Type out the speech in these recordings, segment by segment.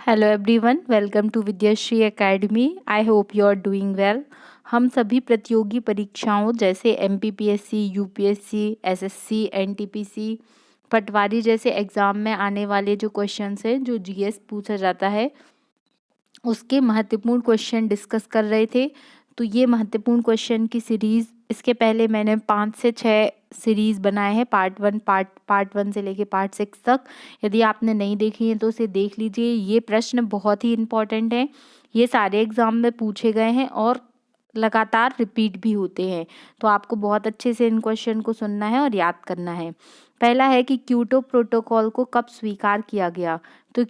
Hello everyone, welcome to Vidyashree academy. I hope you are doing well. हम सभी प्रतियोगी परीक्षाओं जैसे एमपीपीएससी, यूपीएससी, एसएससी, एनटीपीसी, पटवारी जैसे एग्ज़ाम में आने वाले जो क्वेश्चंस हैं, जो जीएस पूछा जाता है, उसके महत्वपूर्ण क्वेश्चन डिस्कस कर रहे थे। तो ये महत्वपूर्ण क्वेश्चन की सीरीज़, इसके पहले मैंने 5 से 6 सीरीज़ बनाए हैं, पार्ट 1 से लेके पार्ट 6 तक। यदि आपने नहीं देखी है तो उसे देख लीजिए। ये प्रश्न बहुत ही इम्पॉर्टेंट हैं, ये सारे एग्ज़ाम में पूछे गए हैं और लगातार रिपीट भी होते हैं। तो आपको बहुत अच्छे से इन क्वेश्चन को सुनना है और याद करना है। पहला है कि क्योटो प्रोटोकॉल को कब स्वीकार किया गया। तो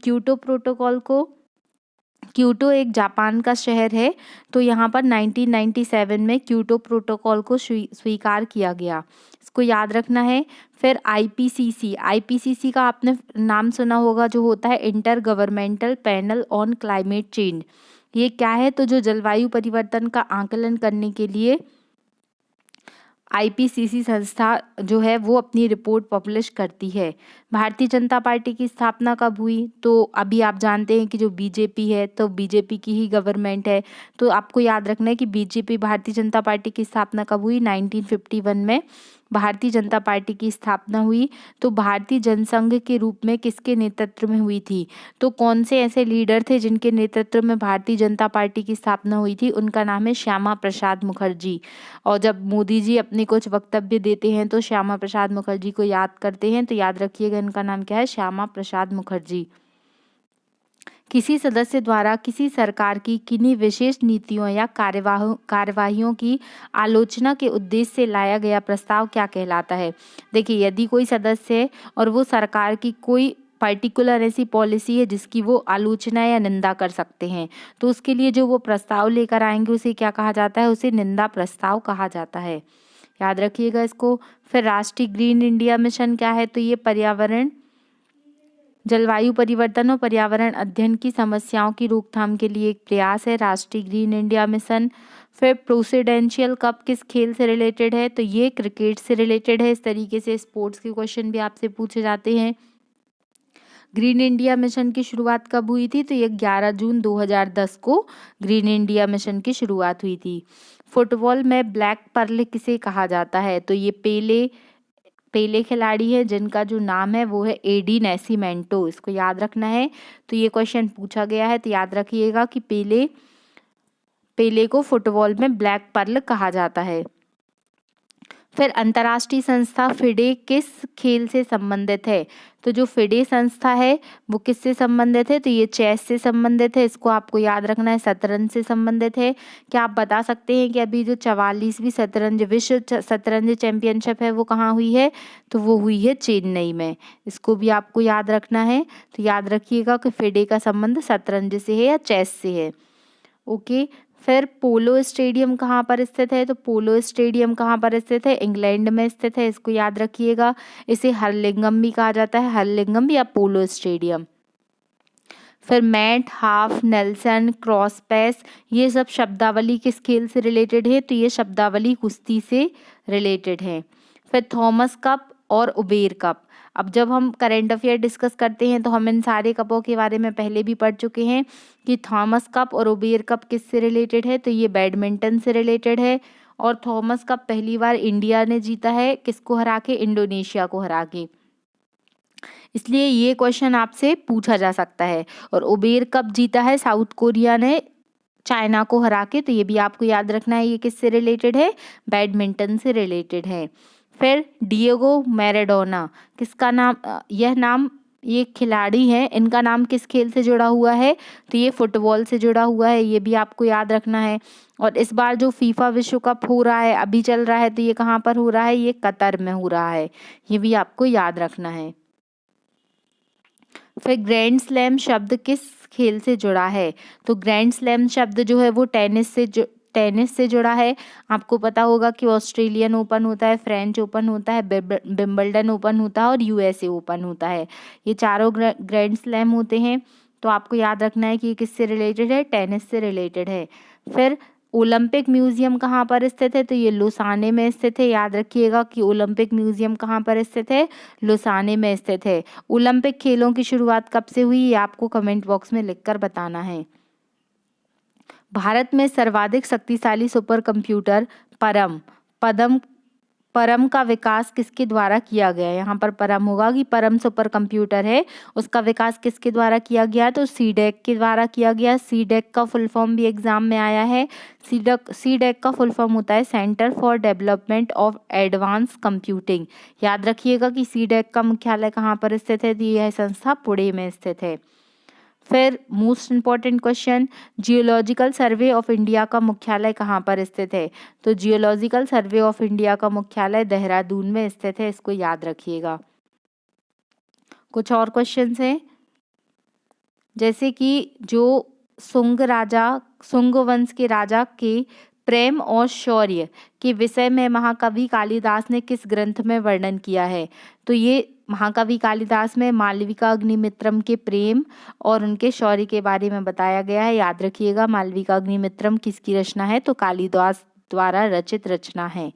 क्योटो एक जापान का शहर है, तो यहाँ पर 1997 में क्योटो प्रोटोकॉल को स्वीकार किया गया, इसको याद रखना है। फिर आईपीसीसी का आपने नाम सुना होगा, जो होता है inter governmental panel on climate change. ये क्या है? तो जो जलवायु परिवर्तन का आकलन करने के लिए आईपीसीसी संस्था जो है वो अपनी रिपोर्ट पब्लिश करती है। भारतीय जनता पार्टी की स्थापना कब हुई? तो अभी आप जानते हैं कि जो बीजेपी है, तो बीजेपी की ही गवर्नमेंट है। तो आपको याद रखना है कि भारतीय जनता पार्टी की स्थापना कब हुई? 1951 में भारतीय जनता पार्टी की स्थापना हुई। तो भारतीय जनसंघ के रूप में किसके नेतृत्व में हुई थी? तो कौन से ऐसे लीडर थे जिनके नेतृत्व में भारतीय जनता पार्टी की स्थापना हुई थी? उनका नाम है श्यामा प्रसाद मुखर्जी। और जब मोदी जी अपने कुछ वक्तव्य देते हैं तो श्यामा प्रसाद मुखर्जी को याद करते हैं, तो याद रखिएगा इनका नाम क्या है? श्यामा प्रसाद मुखर्जी। किसी सदस्य द्वारा किसी सरकार की किन्हीं विशेष नीतियों या कार्यवाहियों की आलोचना के उद्देश्य से लाया गया प्रस्ताव क्या कहलाता है? देखिए, यदि कोई सदस्य है और वो सरकार की कोई पर्टिकुलर ऐसी पॉलिसी है जिसकी वो आलोचना या निंदा कर सकते हैं, तो उसके लिए जो वो प्रस्ताव लेकर आएंगे उसे क्या कहा जाता है? उसे निंदा प्रस्ताव कहा जाता है। याद रखिएगा इसको। फिर राष्ट्रीय ग्रीन इंडिया मिशन क्या है? तो ये जलवायु परिवर्तन और पर्यावरण अध्ययन की समस्याओं की रोकथाम के लिए एक प्रयास है, राष्ट्रीय ग्रीन इंडिया मिशन। फिर प्रेसिडेंशियल कप किस खेल से रिलेटेड है? तो ये क्रिकेट से रिलेटेड है। इस तरीके से स्पोर्ट्स के क्वेश्चन भी आपसे पूछे जाते हैं। ग्रीन इंडिया मिशन की शुरुआत कब हुई थी? तो ये 11 जून 2010 को ग्रीन इंडिया मिशन की शुरुआत हुई थी। फुटबॉल में ब्लैक पर्ल किसे कहा जाता है? तो ये पेले खिलाड़ी है जिनका जो नाम है वो है एडी नेसिमेंटो, इसको याद रखना है। तो ये क्वेश्चन पूछा गया है, तो याद रखिएगा कि पेले को फुटबॉल में ब्लैक पर्ल कहा जाता है। फिर अंतर्राष्ट्रीय संस्था फिडे किस खेल से संबंधित है? तो जो फिडे संस्था है वो किससे संबंधित है? तो ये चेस से संबंधित है, इसको आपको याद रखना है। शतरंज से संबंधित है। क्या आप बता सकते हैं कि अभी जो 44वीं विश्व शतरंज चैंपियनशिप है वो कहाँ हुई है? तो वो हुई है चेन्नई में, इसको भी आपको याद रखना है। तो याद रखिएगा कि फिडे का संबंध शतरंज से है या चेस से है। ओके। फिर पोलो स्टेडियम कहाँ पर स्थित है? तो पोलो स्टेडियम कहाँ पर स्थित है? इंग्लैंड में स्थित है, इसको याद रखिएगा। इसे हरलिंगम भी कहा जाता है, हरलिंगम या पोलो स्टेडियम। फिर मैट, हाफ, नेल्सन, क्रॉस पैस, ये सब शब्दावली किस खेल से रिलेटेड है? तो ये शब्दावली कुश्ती से रिलेटेड है। फिर थॉमस कप और उबेर कप। अब जब हम करंट अफेयर डिस्कस करते हैं तो हम इन सारे कपों के बारे में पहले भी पढ़ चुके हैं कि थॉमस कप और उबेर कप किससे रिलेटेड है? तो ये बैडमिंटन से रिलेटेड है। और थॉमस कप पहली बार इंडिया ने जीता है, किसको हरा के? इंडोनेशिया को हरा के। इसलिए ये क्वेश्चन आपसे पूछा जा सकता है। और उबेर कप जीता है साउथ कोरिया ने चाइना को हरा के, तो ये भी आपको याद रखना है। ये किससे रिलेटेड है? बैडमिंटन से रिलेटेड है। फिर डिएगो मैराडोना, किसका नाम? ये खिलाड़ी हैं, इनका नाम किस खेल से जुड़ा हुआ है? तो ये फुटबॉल से जुड़ा हुआ है, ये भी आपको याद रखना है। और इस बार जो फीफा विश्व कप हो रहा है, अभी चल रहा है, तो ये कहाँ पर हो रहा है? ये कतर में हो रहा है, ये भी आपको याद रखना है। फिर ग्रैंड स्लैम शब्द किस खेल से जुड़ा है? तो ग्रैंड स्लैम शब्द जो है वो टेनिस से जुड़ा है। आपको पता होगा कि ऑस्ट्रेलियन ओपन होता है, फ्रेंच ओपन होता है, विंबलडन ओपन होता है और यूएसए ओपन होता है। ये चारों ग्रैंड स्लैम होते हैं। तो आपको याद रखना है कि ये किससे रिलेटेड है? टेनिस से रिलेटेड है। फिर ओलंपिक म्यूजियम कहाँ पर स्थित है? तो ये लुसाने में स्थित है। याद रखिएगा कि ओलंपिक म्यूजियम कहाँ पर स्थित है? लुसाने में स्थित है। ओलंपिक खेलों की शुरुआत कब से हुई? ये आपको कमेंट बॉक्स में लिखकर बताना है। भारत में सर्वाधिक शक्तिशाली सुपर कंप्यूटर परम का विकास किसके द्वारा किया गया? यहाँ पर परम होगा कि परम सुपर कंप्यूटर है, उसका विकास किसके द्वारा किया गया? तो सीडेक के द्वारा किया गया। सीडेक का फुल फॉर्म भी एग्जाम में आया है। सीडेक का फुल फॉर्म होता है centre for development of advance computing. याद रखिएगा कि सीडेक का मुख्यालय कहाँ पर स्थित है? तो यह संस्था पुणे में स्थित है। फिर most important question, geological survey of India का मुख्यालय कहाँ पर स्थित है? तो जियोलॉजिकल सर्वे ऑफ इंडिया का मुख्यालय देहरादून में स्थित है, इसको याद रखिएगा। कुछ और क्वेश्चंस हैं, जैसे कि जो सुंग वंश के राजा के प्रेम और शौर्य के विषय में महाकवि कालिदास ने किस ग्रंथ में वर्णन किया है? तो ये महाकवि कालिदास में मालविका अग्निमित्रम के प्रेम और उनके शौर्य के बारे में बताया गया है। याद रखिएगा, मालविका अग्निमित्रम किसकी रचना है? तो कालिदास द्वारा रचित रचना है।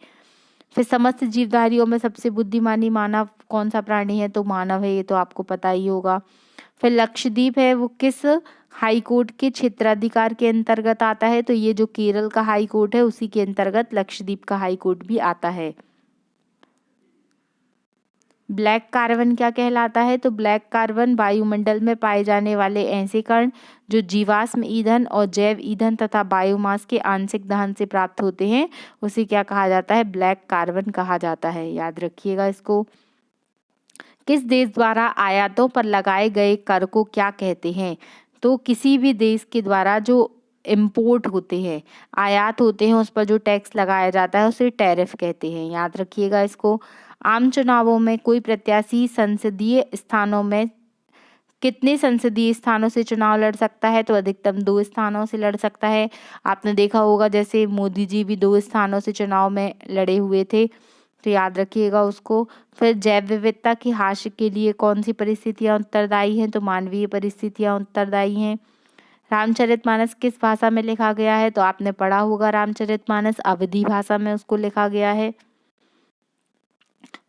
फिर समस्त जीवधारियों में सबसे बुद्धिमानी मानव कौन सा प्राणी है? तो मानव है, ये तो आपको पता ही होगा। फिर लक्षद्वीप है वो किस हाई कोर्ट के क्षेत्राधिकार के अंतर्गत आता है? तो ये जो केरल का हाई कोर्ट है उसी के अंतर्गत लक्षद्वीप का हाई कोर्ट भी आता है। ब्लैक कार्बन क्या कहलाता है? तो ब्लैक कार्बन वायुमंडल में पाए जाने वाले ऐसे कण जो जीवाश्म ईंधन और जैव ईंधन तथा बायोमास के आंशिक दहन से प्राप्त होते हैं, उसे क्या कहा जाता है? ब्लैक कार्बन कहा जाता है। याद रखिएगा इसको। किस देश द्वारा आयातों पर लगाए गए कर को क्या कहते हैं? तो किसी भी देश के द्वारा जो इम्पोर्ट होते हैं, आयात होते हैं, उस पर जो टैक्स लगाया जाता है उसे टैरिफ कहते हैं। याद रखिएगा इसको। आम चुनावों में कोई प्रत्याशी संसदीय स्थानों में कितने संसदीय स्थानों से चुनाव लड़ सकता है? तो अधिकतम 2 स्थानों से लड़ सकता है। आपने देखा होगा जैसे मोदी जी भी 2 स्थानों से चुनाव में लड़े हुए थे, तो याद रखिएगा उसको। फिर जैव विविधता की ह्रास के लिए कौन सी परिस्थितियाँ उत्तरदायी हैं? तो मानवीय परिस्थितियाँ उत्तरदायी हैं। रामचरितमानस किस भाषा में लिखा गया है? तो आपने पढ़ा होगा रामचरितमानस अवधी भाषा में उसको लिखा गया है।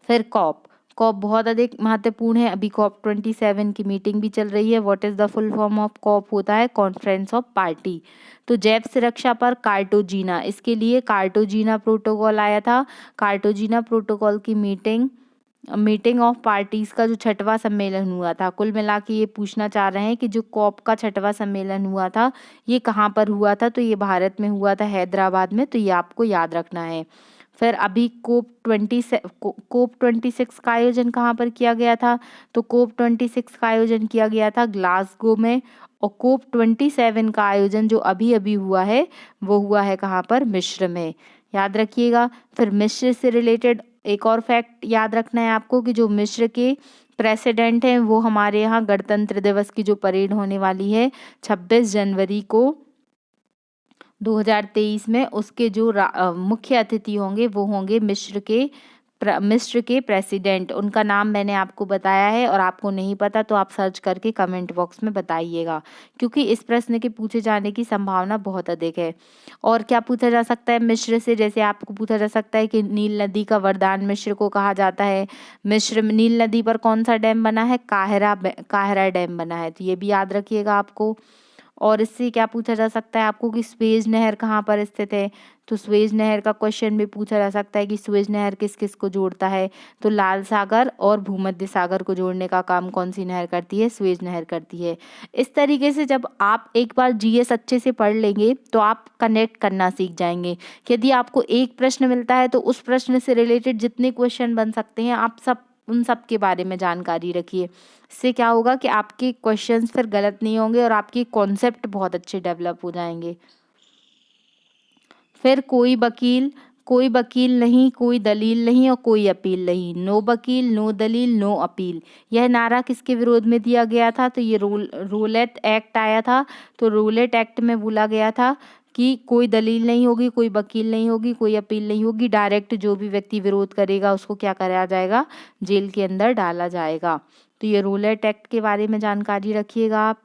फिर कॉप बहुत अधिक महत्वपूर्ण है। अभी COP 27 की मीटिंग भी चल रही है। What is the full form of COP? होता है कॉन्फ्रेंस ऑफ पार्टी। तो जैव सुरक्षा पर कार्टोजीना, इसके लिए कार्टोजीना प्रोटोकॉल आया था। कार्टोजीना प्रोटोकॉल की मीटिंग ऑफ पार्टीज का जो 6वां सम्मेलन हुआ था। कुल मिला के ये पूछना चाह रहे हैं कि जो कॉप का 6वां सम्मेलन हुआ था ये कहाँ पर हुआ था? तो ये भारत में हुआ था, हैदराबाद में। तो ये आपको याद रखना है। फिर अभी कोप 26 का आयोजन कहाँ पर किया गया था? तो कोप 26 का आयोजन किया गया था ग्लासगो में। और कोप 27 का आयोजन जो अभी अभी हुआ है वो हुआ है कहाँ पर? मिस्र में। याद रखिएगा। फिर मिस्र से रिलेटेड एक और फैक्ट याद रखना है आपको कि जो मिस्र के प्रेसिडेंट हैं वो हमारे यहाँ गणतंत्र दिवस की जो परेड होने वाली है 26 जनवरी को 2023 में, उसके जो मुख्य अतिथि होंगे वो होंगे मिस्र के प्रेसिडेंट। उनका नाम मैंने आपको बताया है, और आपको नहीं पता तो आप सर्च करके कमेंट बॉक्स में बताइएगा, क्योंकि इस प्रश्न के पूछे जाने की संभावना बहुत अधिक है। और क्या पूछा जा सकता है मिस्र से? जैसे आपको पूछा जा सकता है कि नील नदी का वरदान मिस्र को कहा जाता है। मिस्र में नील नदी पर कौन सा डैम बना है? काहिरा डैम बना है, तो ये भी याद रखिएगा आपको। और इससे क्या पूछा जा सकता है आपको कि स्वेज नहर कहाँ पर स्थित है? तो स्वेज नहर का क्वेश्चन भी पूछा जा सकता है कि स्वेज नहर किस किस को जोड़ता है? तो लाल सागर और भूमध्य सागर को जोड़ने का काम कौन सी नहर करती है? स्वेज नहर करती है। इस तरीके से जब आप एक बार जीएस अच्छे से पढ़ लेंगे तो आप कनेक्ट करना सीख जाएंगे। यदि आपको एक प्रश्न मिलता है तो उस प्रश्न से रिलेटेड जितने क्वेश्चन बन सकते हैं आप सब उन सब के बारे में जानकारी रखिए। इससे क्या होगा कि आपके क्वेश्चंस फिर गलत नहीं होंगे और आपके कॉन्सेप्ट बहुत अच्छे डेवलप हो जाएंगे। फिर कोई वकील नहीं, कोई दलील नहीं और कोई अपील नहीं। नो वकील, नो दलील, नो अपील, यह नारा किसके विरोध में दिया गया था? तो ये रोलेट एक्ट आया था। तो रोलेट एक्ट में बोला गया था कि कोई दलील नहीं होगी, कोई वकील नहीं होगी, कोई अपील नहीं होगी, डायरेक्ट जो भी व्यक्ति विरोध करेगा उसको क्या कराया जाएगा? जेल के अंदर डाला जाएगा। तो ये रोलेट एक्ट के बारे में जानकारी रखिएगा आप।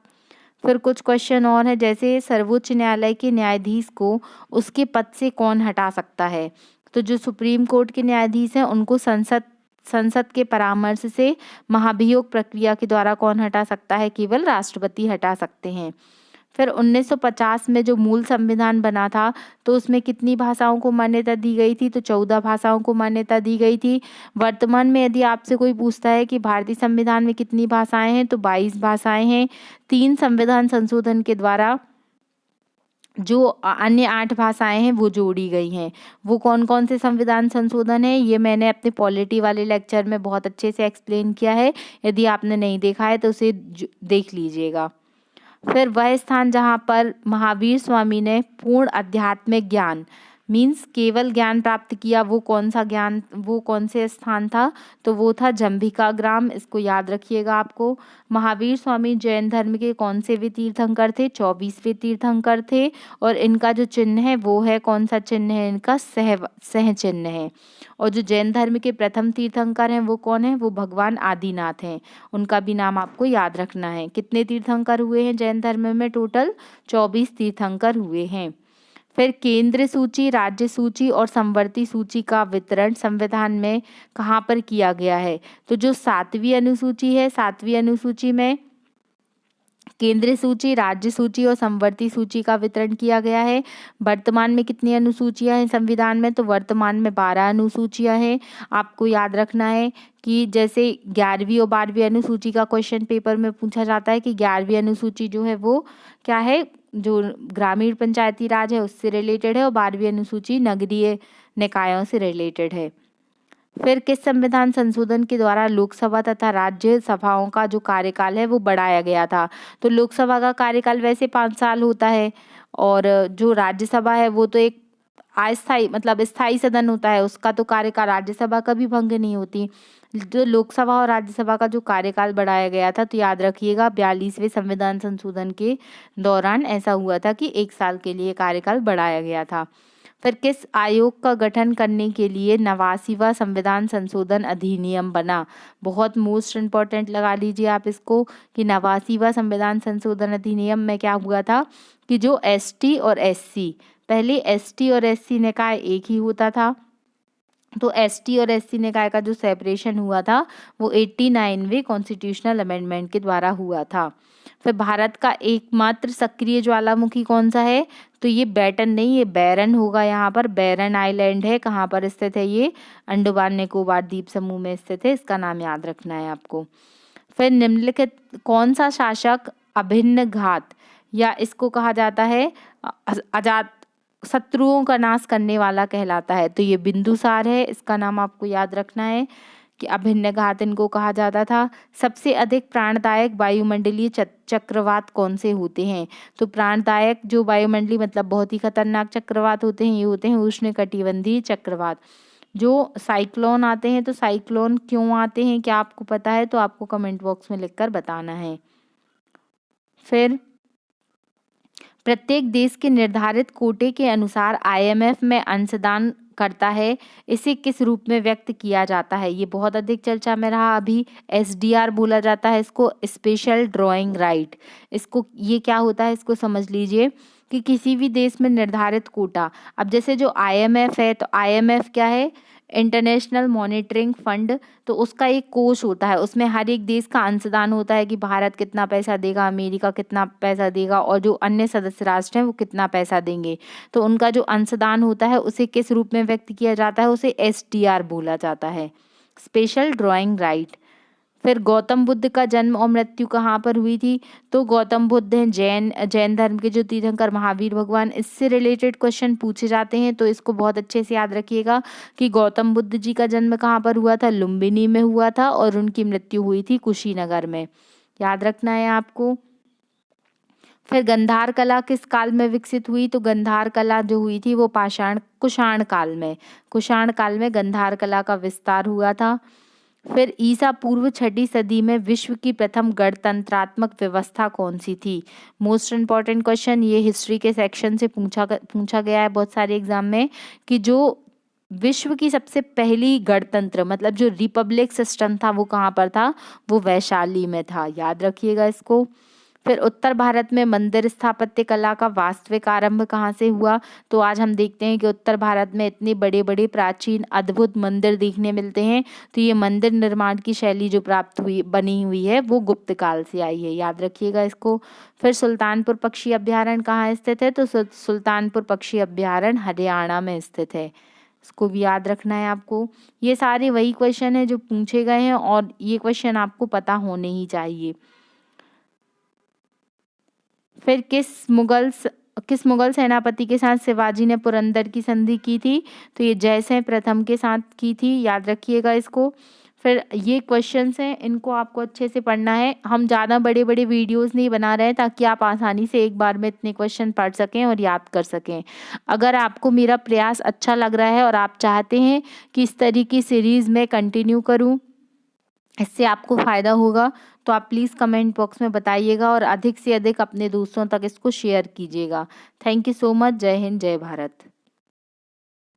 फिर कुछ क्वेश्चन और हैं, जैसे सर्वोच्च न्यायालय के न्यायाधीश को उसके पद से कौन हटा सकता है? तो जो सुप्रीम कोर्ट के न्यायाधीश हैं उनको संसद के परामर्श से महाभियोग प्रक्रिया के द्वारा कौन हटा सकता है? केवल राष्ट्रपति हटा सकते हैं। फिर 1950 में जो मूल संविधान बना था तो उसमें कितनी भाषाओं को मान्यता दी गई थी? तो 14 भाषाओं को मान्यता दी गई थी। वर्तमान में यदि आपसे कोई पूछता है कि भारतीय संविधान में कितनी भाषाएं हैं, तो 22 भाषाएं हैं। 3 संविधान संशोधन के द्वारा जो अन्य 8 भाषाएं हैं वो जोड़ी गई हैं। वो कौन कौन से संविधान संशोधन है, ये मैंने अपने पॉलिटी वाले लेक्चर में बहुत अच्छे से एक्सप्लेन किया है। यदि आपने नहीं देखा है तो उसे देख लीजिएगा। फिर वह स्थान जहाँ पर महावीर स्वामी ने पूर्ण आध्यात्मिक ज्ञान मीन्स केवल ज्ञान प्राप्त किया, वो कौन सा ज्ञान, वो कौन से स्थान था? तो वो था जंभिका ग्राम। इसको याद रखिएगा आपको। महावीर स्वामी जैन धर्म के कौन से वे तीर्थंकर थे? 24वें तीर्थंकर थे। और इनका जो चिन्ह है वो है, कौन सा चिन्ह है इनका? सह चिन्ह है। और जो जैन धर्म के प्रथम तीर्थंकर हैं वो कौन है? वो भगवान आदिनाथ हैं। उनका भी नाम आपको याद रखना है। कितने तीर्थंकर हुए हैं जैन धर्म में? टोटल 24 तीर्थंकर हुए हैं। फिर केंद्र सूची, राज्य सूची और समवर्ती सूची का वितरण संविधान में कहाँ पर किया गया है? तो जो 7वीं अनुसूची है, 7वीं अनुसूची में केंद्रीय सूची, राज्य सूची और समवर्ती सूची का वितरण किया गया है। वर्तमान में कितनी अनुसूचियां हैं संविधान में? तो वर्तमान में 12 अनुसूचियां हैं। आपको याद रखना है कि जैसे 11वीं और 12वीं अनुसूची का क्वेश्चन पेपर में पूछा जाता है कि 11वीं अनुसूची जो है वो क्या है, जो ग्रामीण पंचायती राज है उससे रिलेटेड है, और 12वीं अनुसूची नगरीय निकायों से रिलेटेड है। फिर किस संविधान संशोधन के द्वारा लोकसभा तथा राज्य सभाओं का जो कार्यकाल है वो बढ़ाया गया था? तो लोकसभा का कार्यकाल वैसे 5 साल होता है, और जो राज्यसभा है वो तो एक अस्थायी मतलब स्थायी सदन होता है, उसका तो कार्यकाल, राज्यसभा का भी भंग नहीं होती। जो लोकसभा और राज्यसभा का जो कार्यकाल बढ़ाया गया था, तो याद रखिएगा 42वें संविधान संशोधन के दौरान ऐसा हुआ था कि 1 साल के लिए कार्यकाल बढ़ाया गया था। फिर किस आयोग का गठन करने के लिए 89वां संविधान संशोधन अधिनियम बना? बहुत मोस्ट इम्पॉर्टेंट लगा लीजिए आप इसको कि 89वां संविधान संशोधन अधिनियम में क्या हुआ था कि जो एसटी और एससी, पहले एसटी और एससी निकाय एक ही होता था, तो एसटी और एससी निकाय का जो सेपरेशन हुआ था वो 89वें कॉन्स्टिट्यूशनल अमेंडमेंट के द्वारा हुआ था। फिर भारत का एकमात्र सक्रिय ज्वालामुखी कौन सा है? तो ये बैटन नहीं, ये बैरन होगा। यहाँ पर बैरन आइलैंड है। कहाँ पर स्थित है ये? अंडमान निकोबार द्वीप समूह में स्थित है। इसका नाम याद रखना है आपको। फिर निम्नलिखित कौन सा शासक अभिन्न घात या इसको कहा जाता है अजात शत्रुओं का नाश करने वाला कहलाता है? तो ये बिंदुसार है। इसका नाम आपको याद रखना है कि अभिन्न घात इनको कहा जाता था। सबसे अधिक प्राणदायक वायुमंडलीय चक्रवात कौन से होते हैं? तो प्राणदायक जो वायुमंडलीय मतलब बहुत ही खतरनाक चक्रवात होते हैं, ये होते हैं उष्णकटिबंधीय चक्रवात। जो साइक्लोन आते हैं, तो साइक्लोन क्यों आते हैं, क्या आपको पता है? तो आपको कमेंट बॉक्स में लिखकर बताना है। फिर प्रत्येक देश के निर्धारित कोटे के अनुसार आईएमएफ में अंशदान करता है, इसे किस रूप में व्यक्त किया जाता है? ये बहुत अधिक चर्चा में रहा अभी। एसडीआर बोला जाता है इसको, स्पेशल ड्राइंग राइट। इसको ये क्या होता है इसको समझ लीजिए कि किसी भी देश में निर्धारित कोटा, अब जैसे जो आईएमएफ है, तो आईएमएफ क्या है? International monitoring fund. तो उसका एक कोष होता है, उसमें हर एक देश का अंशदान होता है कि भारत कितना पैसा देगा, अमेरिका कितना पैसा देगा, और जो अन्य सदस्य राष्ट्र हैं वो कितना पैसा देंगे। तो उनका जो अंशदान होता है उसे किस रूप में व्यक्त किया जाता है? उसे एसडीआर बोला जाता है, स्पेशल ड्राइंग राइट। फिर गौतम बुद्ध का जन्म और मृत्यु कहाँ पर हुई थी? तो गौतम बुद्ध हैं जैन धर्म के जो तीर्थंकर महावीर भगवान, इससे रिलेटेड क्वेश्चन पूछे जाते हैं, तो इसको बहुत अच्छे से याद रखिएगा कि गौतम बुद्ध जी का जन्म कहाँ पर हुआ था? लुम्बिनी में हुआ था, और उनकी मृत्यु हुई थी कुशीनगर में। याद रखना है आपको। फिर गंधार कला किस काल में विकसित हुई? तो गंधार कला जो हुई थी वो कुषाण काल में, कुषाण काल में गंधार कला का विस्तार हुआ था। फिर ईसा पूर्व 6वीं सदी में विश्व की प्रथम गणतंत्रात्मक व्यवस्था कौन सी थी? मोस्ट इम्पॉर्टेंट क्वेश्चन, ये हिस्ट्री के सेक्शन से पूछा गया है बहुत सारे एग्जाम में कि जो विश्व की सबसे पहली गणतंत्र मतलब जो रिपब्लिक सिस्टम था वो कहाँ पर था? वो वैशाली में था। याद रखिएगा इसको। फिर उत्तर भारत में मंदिर स्थापत्य कला का वास्तविक आरंभ कहाँ से हुआ? तो आज हम देखते हैं कि उत्तर भारत में इतने बड़े बड़े प्राचीन अद्भुत मंदिर देखने मिलते हैं। तो ये मंदिर निर्माण की शैली जो प्राप्त हुई बनी हुई है वो गुप्त काल से आई है, याद रखिएगा इसको। फिर सुल्तानपुर पक्षी अभ्यारण्य कहाँ स्थित है? तो सुल्तानपुर पक्षी अभ्यारण्य हरियाणा में स्थित है, इसको भी याद रखना है आपको। ये सारे वही क्वेश्चन है जो पूछे गए हैं और ये क्वेश्चन आपको पता होने ही चाहिए। फिर किस मुगल सेनापति के साथ शिवाजी ने पुरंदर की संधि की थी? तो ये जयसिंह प्रथम के साथ की थी, याद रखिएगा इसको। फिर ये क्वेश्चंस हैं, इनको आपको अच्छे से पढ़ना है। हम ज़्यादा बड़े बड़े वीडियोस नहीं बना रहे हैं ताकि आप आसानी से एक बार में इतने क्वेश्चन पढ़ सकें और याद कर सकें। अगर आपको मेरा प्रयास अच्छा लग रहा है और आप चाहते हैं कि इस तरह की सीरीज़ में कंटिन्यू करूं, इससे आपको फ़ायदा होगा, तो आप प्लीज़ कमेंट बॉक्स में बताइएगा और अधिक से अधिक अपने दोस्तों तक इसको शेयर कीजिएगा। Thank you so much. जय हिंद, जय भारत।